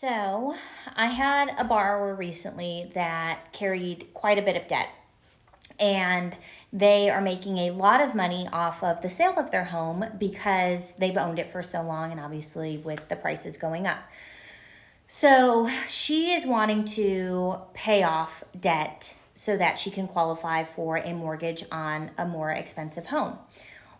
So, I had a borrower recently that carried quite a bit of debt, and they are making a lot of money off of the sale of their home because they've owned it for so long, and obviously with the prices going up. So, she is wanting to pay off debt so that she can qualify for a mortgage on a more expensive home.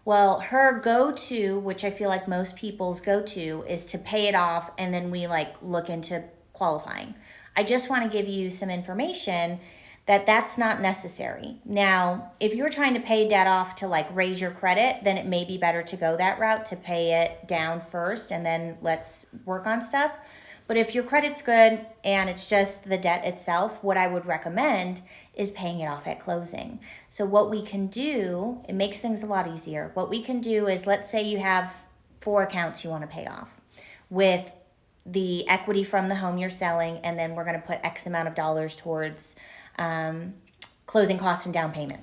Well, her go to, which I feel like most people's go to, is to pay it off and then we like look into qualifying. I just want to give you some information that that's not necessary. Now, if you're trying to pay debt off to like raise your credit, then it may be better to go that route to pay it down first and then let's work on stuff. But if your credit's good and it's just the debt itself, what I would recommend is paying it off at closing. So what we can do, it makes things a lot easier. What we can do is, let's say you have 4 accounts you want to pay off with the equity from the home you're selling, and then we're going to put X amount of dollars towards closing costs and down payment.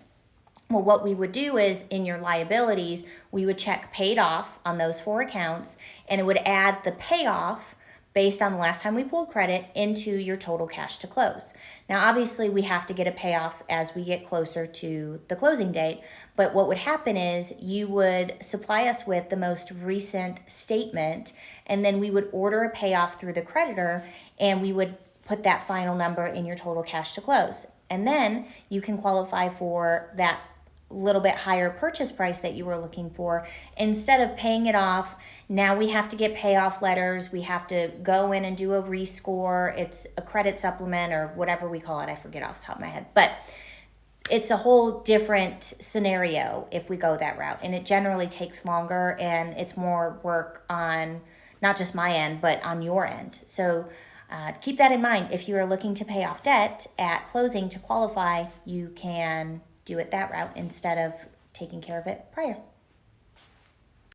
Well, what we would do is in your liabilities, we would check paid off on those 4 accounts, and it would add the payoff based on the last time we pulled credit into your total cash to close. Now, obviously, we have to get a payoff as we get closer to the closing date, but what would happen is you would supply us with the most recent statement, and then we would order a payoff through the creditor, and we would put that final number in your total cash to close. And then you can qualify for that little bit higher purchase price that you were looking for. Instead of paying it off, now we have to get payoff letters. We have to go in and do a rescore. It's a credit supplement or whatever we call it. I forget off the top of my head. But it's a whole different scenario if we go that route. And it generally takes longer and it's more work on not just my end, but on your end. So keep that in mind. If you are looking to pay off debt at closing to qualify, you can do it that route instead of taking care of it prior.